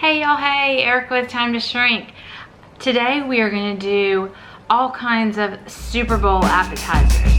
Hey y'all, hey, Erica with Time to Shrink. Today we are going to do all kinds of Super Bowl appetizers.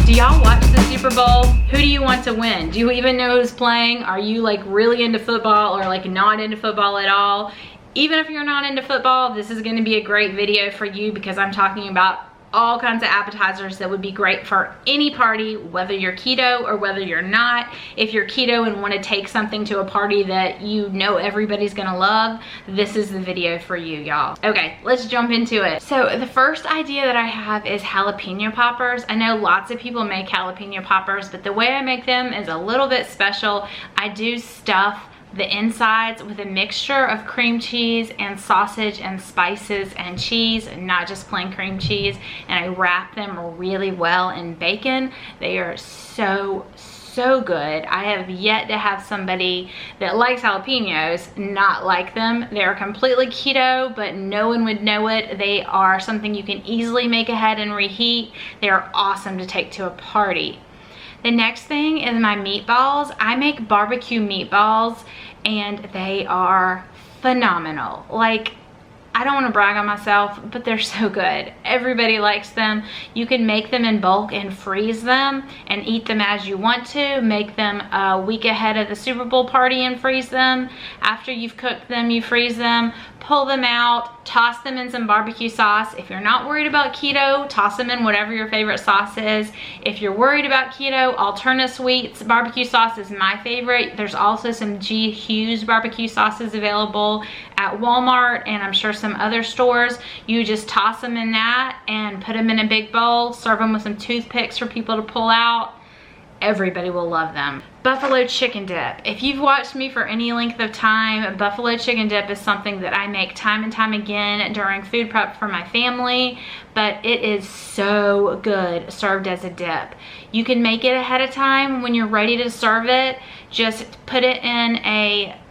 Do y'all watch the Super Bowl? Who do you want to win? Do you even know who's playing? Are you like really into football or like not into football at all? Even if you're not into football, this is going to be a great video for you because I'm talking about all kinds of appetizers that would be great for any party, whether you're keto or whether you're not. If you're keto and want to take something to a party that you know everybody's gonna love, this is the video for you, y'all. Okay, let's jump into it. So the first idea that I have is jalapeno poppers. I know lots of people make jalapeno poppers, but the way I make them is a little bit special. I do stuff the insides with a mixture of cream cheese and sausage and spices and cheese, not just plain cream cheese, and I wrap them really well in bacon. They are so good. I have yet to have somebody that likes jalapenos not like them. They're completely keto, but no one would know it. They are something you can easily make ahead and reheat. They are awesome to take to a party. The next thing is my meatballs. I make barbecue meatballs and they are phenomenal. Like, I don't want to brag on myself, but they're so good. Everybody likes them. You can make them in bulk and freeze them and eat them as you want to. Make them a week ahead of the Super Bowl party and freeze them. After you've cooked them, you freeze them, pull them out, toss them in some barbecue sauce. If you're not worried about keto, toss them in whatever your favorite sauce is. If you're worried about keto, Alterna Sweets barbecue sauce is my favorite. There's also some G. Hughes barbecue sauces available at Walmart and I'm sure some other stores. You just toss them in that and put them in a big bowl, serve them with some toothpicks for people to pull out. Everybody will love them. Buffalo chicken dip. If you've watched me for any length of time, buffalo chicken dip is something that I make time and time again during food prep for my family, but it is so good served as a dip. You can make it ahead of time. When you're ready to serve it, just put it in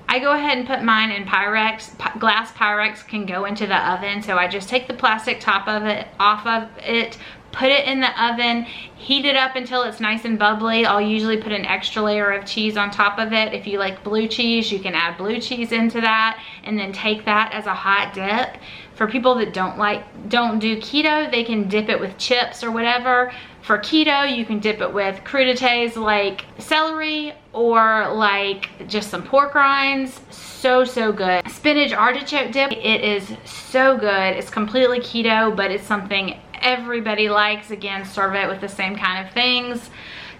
I go ahead and put mine in Pyrex. Glass Pyrex can go into the oven, so I just take the plastic top of it off of it, put it in the oven, heat it up until it's nice and bubbly. I'll usually put an extra layer of cheese on top of it. If you like blue cheese, you can add blue cheese into that and then take that as a hot dip. For people that don't do keto, they can dip it with chips or whatever. For keto, you can dip it with crudités like celery or like just some pork rinds. So good. Spinach Artichoke Dip, it is so good. It's completely keto, but it's something everybody likes. Again, serve it with the same kind of things.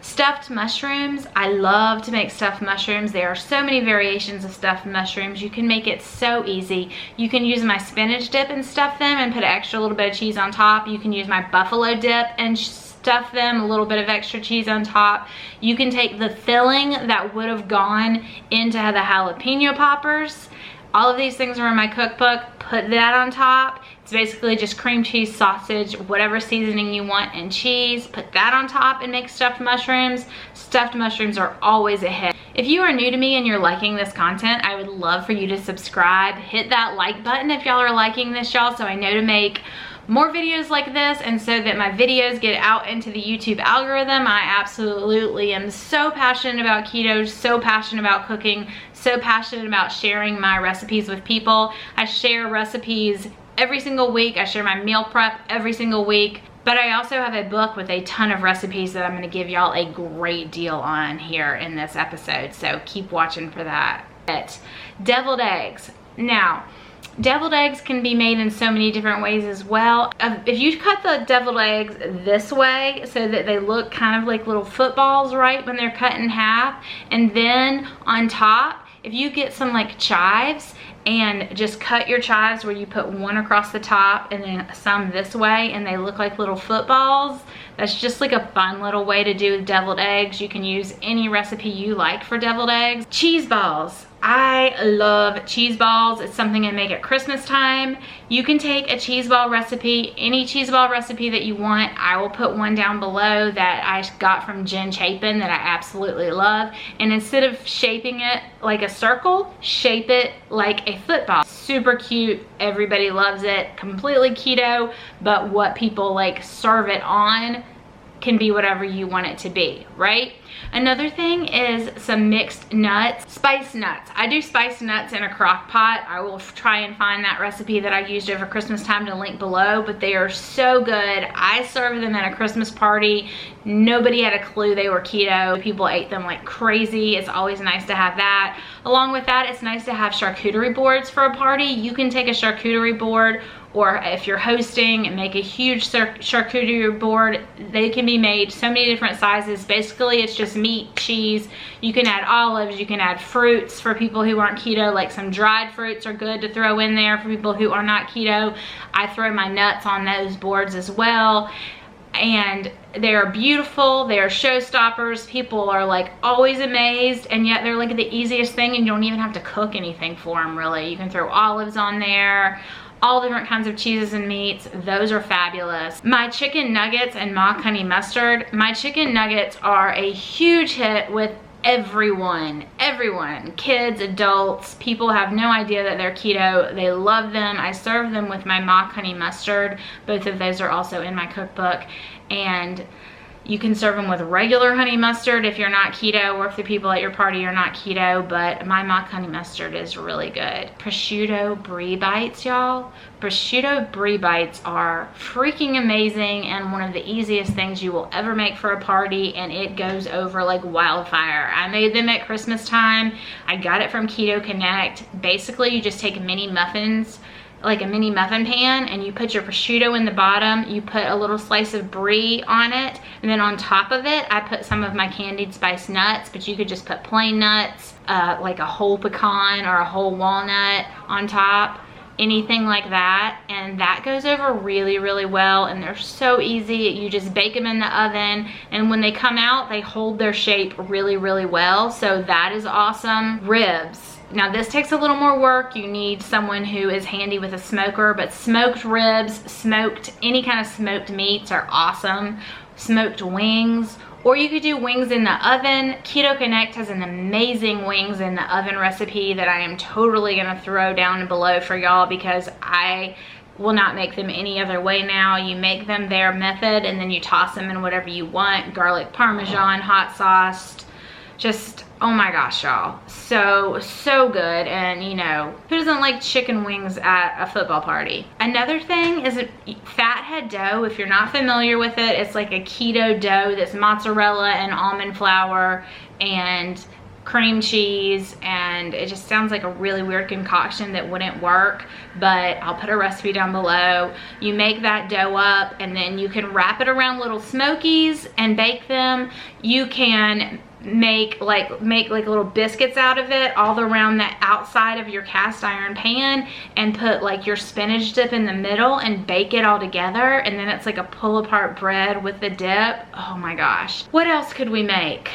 Stuffed mushrooms. I love to make stuffed mushrooms. There are so many variations of stuffed mushrooms. You can make it so easy. You can use my spinach dip and stuff them and put an extra little bit of cheese on top. You can use my buffalo dip and stuff them, a little bit of extra cheese on top. You can take the filling that would have gone into the jalapeno poppers. All of these things are in my cookbook. Put that on top. It's basically just cream cheese, sausage, whatever seasoning you want, and cheese. Put that on top and make stuffed mushrooms. Stuffed mushrooms are always a hit. If you are new to me and you're liking this content, I would love for you to subscribe. Hit that like button if y'all are liking this, y'all, so I know to make more videos like this and so that my videos get out into the YouTube algorithm. I absolutely am so passionate about keto, so passionate about cooking, so passionate about sharing my recipes with people. I share recipes every single week. I share my meal prep every single week. But I also have a book with a ton of recipes that I'm going to give y'all a great deal on here in this episode. So keep watching for that. Deviled eggs. Now, deviled eggs can be made in so many different ways as well. If you cut the deviled eggs this way so that they look kind of like little footballs, right, when they're cut in half, and then on top, if you get some like chives and just cut your chives where you put one across the top and then some this way and they look like little footballs, that's just like a fun little way to do deviled eggs. You can use any recipe you like for deviled eggs. Cheese balls. I love cheese balls. It's something I make at Christmas time. You can take a cheese ball recipe, any cheese ball recipe that you want. I will put one down below that I got from Jen Chapin that I absolutely love. And instead of shaping it like a circle, shape it like a football. Super cute. Everybody loves it. Completely keto, but what people like serve it on can be whatever you want it to be, right? Another thing is some mixed nuts, spice nuts. I do spice nuts in a crock pot. I will try and find that recipe that I used over Christmas time to link below, but they are so good. I served them at a Christmas party. Nobody had a clue they were keto. People ate them like crazy. It's always nice to have that. Along with that, it's nice to have charcuterie boards for a party. You can take a charcuterie board, or if you're hosting, and make a huge charcuterie board. They can be made so many different sizes. Basically, it's just meat, cheese. You can add olives, you can add fruits for people who aren't keto, like some dried fruits are good to throw in there for people who are not keto. I throw my nuts on those boards as well. And they're beautiful, they're showstoppers. People are like always amazed, and yet they're like the easiest thing, and you don't even have to cook anything for them really. You can throw olives on there, all different kinds of cheeses and meats. Those are fabulous. My chicken nuggets and mock honey mustard. My chicken nuggets are a huge hit with everyone, kids, adults. People have no idea that they're keto. They love them. I serve them with my mock honey mustard. Both of those are also in my cookbook, and you can serve them with regular honey mustard if you're not keto, or if the people at your party are not keto, but my mock honey mustard is really good. Prosciutto brie bites, y'all. Prosciutto brie bites are freaking amazing and one of the easiest things you will ever make for a party, and it goes over like wildfire. I made them at Christmas time. I got it from Keto Connect. Basically, you just take mini muffins, like a mini muffin pan, and you put your prosciutto in the bottom. You put a little slice of brie on it, and then on top of it I put some of my candied spiced nuts, but you could just put plain nuts, like a whole pecan or a whole walnut on top, anything like that, and that goes over really, really well. And they're so easy. You just bake them in the oven, and when they come out, they hold their shape really, really well. So that is awesome. Ribs. Now this takes a little more work. You need someone who is handy with a smoker, but smoked ribs, any kind of smoked meats are awesome. Smoked wings, or you could do wings in the oven. Keto Connect has an amazing wings in the oven recipe that I am totally gonna throw down below for y'all, because I will not make them any other way now. You make them their method, and then you toss them in whatever you want. Garlic parmesan, hot sauce, just, oh my gosh, y'all, so good. And you know, who doesn't like chicken wings at a football party? Another thing is fathead dough. If you're not familiar with it, it's like a keto dough that's mozzarella and almond flour and cream cheese, and it just sounds like a really weird concoction that wouldn't work, but I'll put a recipe down below. You make that dough up, and then you can wrap it around little smokies and bake them. You can make like little biscuits out of it all around the outside of your cast iron pan, and put like your spinach dip in the middle and bake it all together, and then it's like a pull apart bread with the dip. Oh my gosh, what else could we make?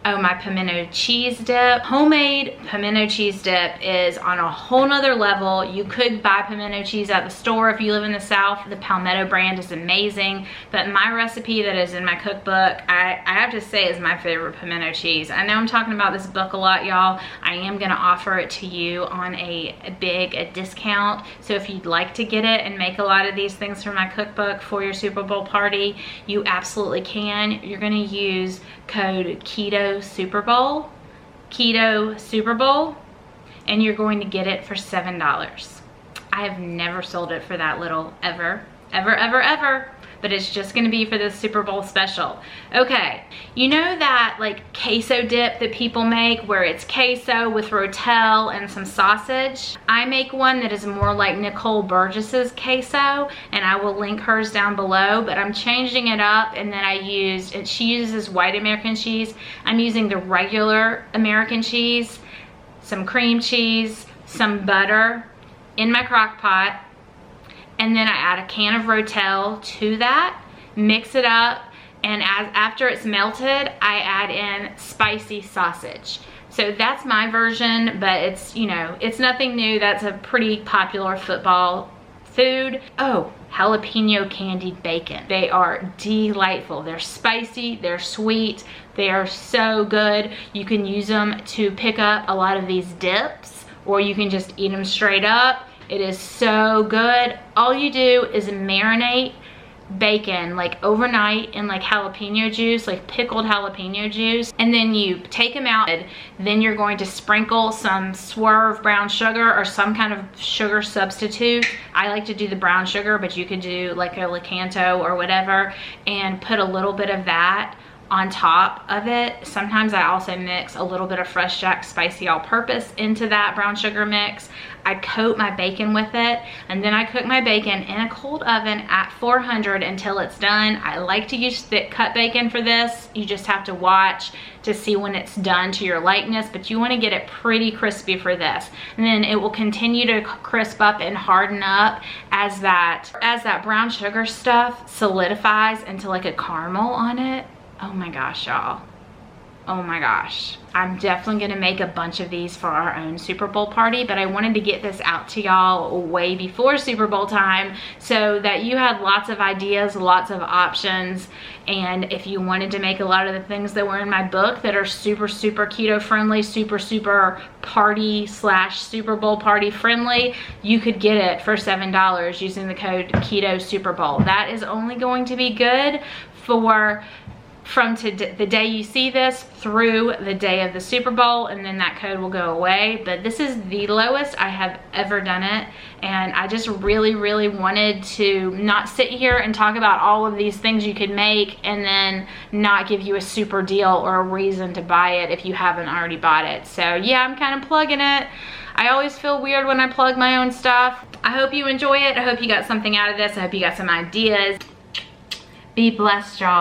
Oh, my pimento cheese dip. Homemade pimento cheese dip is on a whole nother level. You could buy pimento cheese at the store if you live in the South. The Palmetto brand is amazing, but my recipe that is in my cookbook, I have to say, is my favorite pimento cheese. I know I'm talking about this book a lot, y'all. I am gonna offer it to you on a big discount. So if you'd like to get it and make a lot of these things from my cookbook for your Super Bowl party, you absolutely can. You're gonna use code Keto Superbowl, and you're going to get it for $7. I have never sold it for that little ever, but it's just gonna be for the Super Bowl special. Okay, you know that like queso dip that people make, where it's queso with rotel and some sausage? I make one that is more like Nicole Burgess's queso, and I will link hers down below, but I'm changing it up, and then she uses white American cheese. I'm using the regular American cheese, some cream cheese, some butter in my crock pot, and then I add a can of rotel to that, mix it up, and after it's melted, I add in spicy sausage. So that's my version, but it's, you know, it's nothing new. That's a pretty popular football food. Oh, jalapeno candied bacon. They are delightful. They're spicy, they're sweet, they are so good. You can use them to pick up a lot of these dips, or you can just eat them straight up. It is so good. All you do is marinate bacon like overnight in like jalapeno juice, like pickled jalapeno juice, and then you take them out. Then you're going to sprinkle some Swerve brown sugar or some kind of sugar substitute. I like to do the brown sugar, but you could do like a Lakanto or whatever, and put a little bit of that on top of it. Sometimes I also mix a little bit of Fresh Jack spicy all-purpose into that brown sugar mix. I coat my bacon with it, and then I cook my bacon in a cold oven at 400 until it's done. I like to use thick cut bacon for this. You just have to watch to see when it's done to your likeness, but you want to get it pretty crispy for this. And then it will continue to crisp up and harden up as that brown sugar stuff solidifies into like a caramel on it. Oh my gosh, y'all. Oh my gosh. I'm definitely gonna make a bunch of these for our own Super Bowl party, but I wanted to get this out to y'all way before Super Bowl time so that you had lots of ideas, lots of options. And if you wanted to make a lot of the things that were in my book that are super, super keto friendly, super, super party / Super Bowl party friendly, you could get it for $7 using the code Keto Super Bowl. That is only going to be good for from the day you see this through the day of the Super Bowl, and then that code will go away. But this is the lowest I have ever done it, and I just really, really wanted to not sit here and talk about all of these things you could make and then not give you a super deal or a reason to buy it if you haven't already bought it. So yeah, I'm kind of plugging it. I always feel weird when I plug my own stuff. I hope you enjoy it. I hope you got something out of this. I hope you got some ideas. Be blessed, y'all.